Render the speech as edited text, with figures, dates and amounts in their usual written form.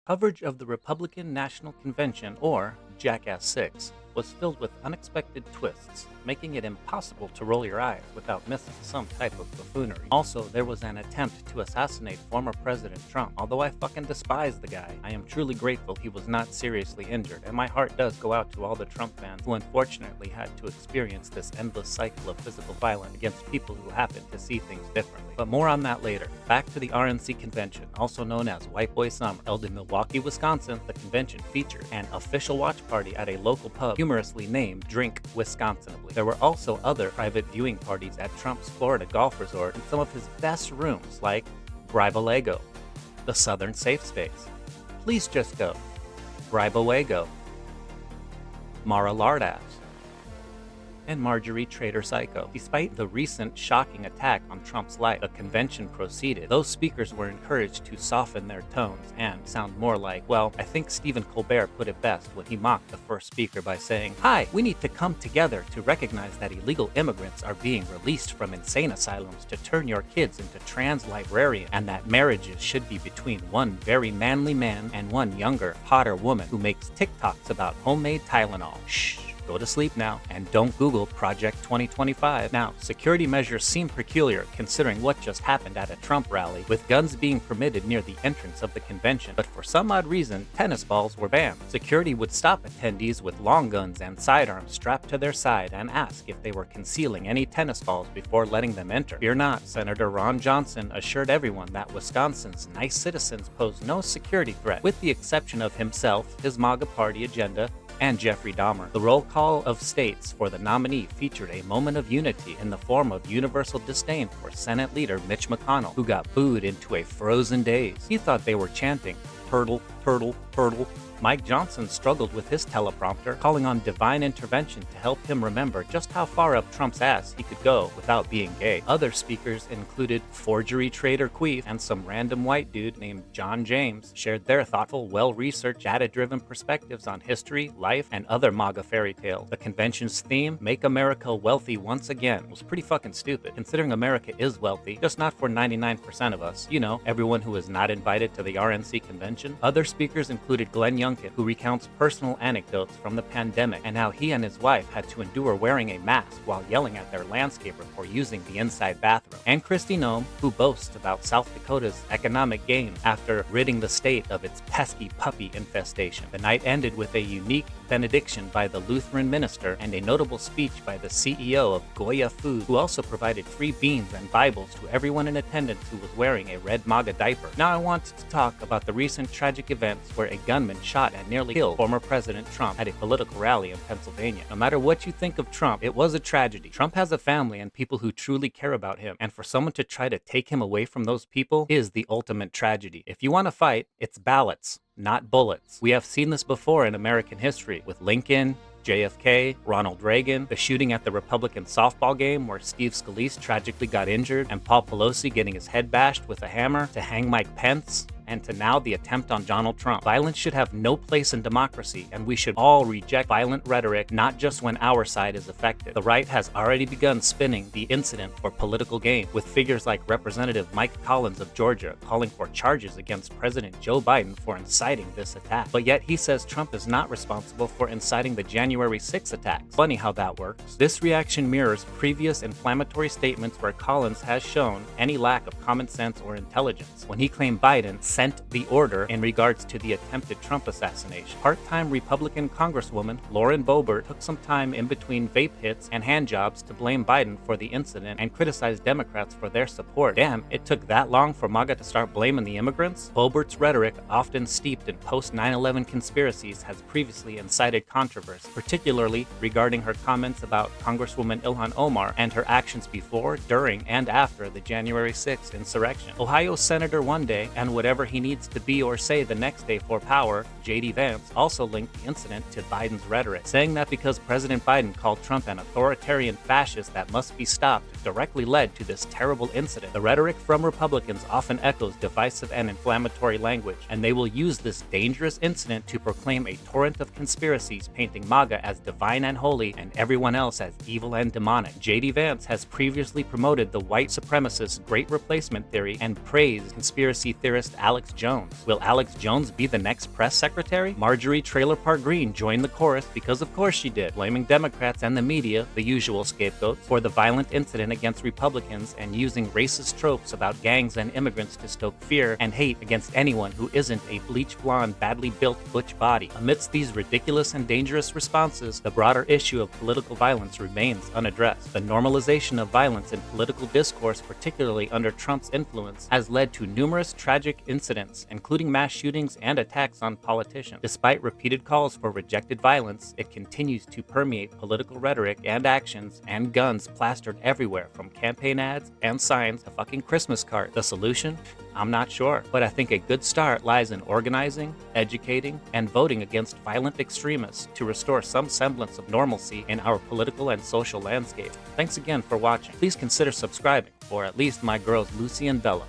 Coverage of the Republican National Convention, or Jackass 6, was filled with unexpected twists, making it impossible to roll your eyes without missing some type of buffoonery. Also, there was an attempt to assassinate former President Trump. Although I fucking despise the guy, I am truly grateful he was not seriously injured, and my heart does go out to all the Trump fans who unfortunately had to experience this endless cycle of physical violence against people who happen to see things differently. But more on that later. Back to the RNC convention, also known as White Boy Summer. Held in Milwaukee, Wisconsin, the convention featured an official watch party at a local pub humorously named Drink Wisconsinably. There were also other private viewing parties at Trump's Florida golf resort and some of his best rooms like Bribe-A-Lego, the Southern Safe Space, Please Just Go, Bribe-A-Wago, Mar-a-Lardass, and Marjorie Trader Psycho. Despite the recent shocking attack on Trump's life, the convention proceeded. Those speakers were encouraged to soften their tones and sound more like, well, I think Stephen Colbert put it best when he mocked the first speaker by saying, "Hi, we need to come together to recognize that illegal immigrants are being released from insane asylums to turn your kids into trans librarians, and that marriages should be between one very manly man and one younger, hotter woman who makes TikToks about homemade Tylenol. Shh. Go to sleep now, and don't Google Project 2025. Now, security measures seem peculiar considering what just happened at a Trump rally, with guns being permitted near the entrance of the convention. But for some odd reason, tennis balls were banned. Security would stop attendees with long guns and sidearms strapped to their side and ask if they were concealing any tennis balls before letting them enter. Fear not, Senator Ron Johnson assured everyone that Wisconsin's nice citizens pose no security threat, with the exception of himself, his MAGA party agenda, and Jeffrey Dahmer. The roll call of states for the nominee featured a moment of unity in the form of universal disdain for Senate leader Mitch McConnell, who got booed into a frozen daze. He thought they were chanting, "Turtle, turtle, turtle." Mike Johnson struggled with his teleprompter, calling on divine intervention to help him remember just how far up Trump's ass he could go without being gay. Other speakers included forgery trader Queef and some random white dude named John James shared their thoughtful, well-researched, data-driven perspectives on history, life, and other MAGA fairy tales. The convention's theme, Make America Wealthy Once Again, was pretty fucking stupid, considering America is wealthy, just not for 99% of us. You know, everyone who is not invited to the RNC convention. Other speakers included Glenn Youngkin, who recounts personal anecdotes from the pandemic and how he and his wife had to endure wearing a mask while yelling at their landscaper for using the inside bathroom, and Kristi Noem, who boasts about South Dakota's economic gains after ridding the state of its pesky puppy infestation. The night ended with a unique benediction by the Lutheran minister and a notable speech by the CEO of Goya Food, who also provided free beans and Bibles to everyone in attendance who was wearing a red MAGA diaper. Now I want to talk about the recent tragic events where a gunman shot and nearly killed former President Trump at a political rally in Pennsylvania. No matter what you think of Trump, it was a tragedy. Trump has a family and people who truly care about him, and for someone to try to take him away from those people is the ultimate tragedy. If you want to fight, it's ballots, not bullets. We have seen this before in American history with Lincoln, JFK, Ronald Reagan, the shooting at the Republican softball game where Steve Scalise tragically got injured, and Paul Pelosi getting his head bashed with a hammer, to hang Mike Pence, and to now the attempt on Donald Trump. Violence should have no place in democracy, and we should all reject violent rhetoric, not just when our side is affected. The right has already begun spinning the incident for political gain, with figures like Representative Mike Collins of Georgia calling for charges against President Joe Biden for inciting this attack. But yet he says Trump is not responsible for inciting the January 6 attacks. Funny how that works. This reaction mirrors previous inflammatory statements where Collins has shown any lack of common sense or intelligence when he claimed Biden sent the order in regards to the attempted Trump assassination. Part-time Republican Congresswoman Lauren Boebert took some time in between vape hits and hand jobs to blame Biden for the incident and criticize Democrats for their support. Damn, it took that long for MAGA to start blaming the immigrants? Boebert's rhetoric, often steeped in post-9/11 conspiracies, has previously incited controversy, particularly regarding her comments about Congresswoman Ilhan Omar and her actions before, during, and after the January 6th insurrection. Ohio Senator one day, and whatever he needs to be or say the next day for power, J.D. Vance also linked the incident to Biden's rhetoric, saying that because President Biden called Trump an authoritarian fascist that must be stopped directly led to this terrible incident. The rhetoric from Republicans often echoes divisive and inflammatory language, and they will use this dangerous incident to proclaim a torrent of conspiracies painting MAGA as divine and holy and everyone else as evil and demonic. J.D. Vance has previously promoted the white supremacist Great Replacement theory and praised conspiracy theorist Alex Alex Jones. Will Alex Jones be the next press secretary? Marjorie Trailer Park Green joined the chorus because of course she did, blaming Democrats and the media, the usual scapegoats, for the violent incident against Republicans and using racist tropes about gangs and immigrants to stoke fear and hate against anyone who isn't a bleach blonde, badly built butch body. Amidst these ridiculous and dangerous responses, the broader issue of political violence remains unaddressed. The normalization of violence in political discourse, particularly under Trump's influence, has led to numerous tragic incidents, including mass shootings and attacks on politicians. Despite repeated calls for rejected violence, it continues to permeate political rhetoric and actions, and guns plastered everywhere from campaign ads and signs to fucking Christmas cards. The solution? I'm not sure, but I think a good start lies in organizing, educating, and voting against violent extremists to restore some semblance of normalcy in our political and social landscape. Thanks again for watching. Please consider subscribing, or at least my girls Lucy and Bella.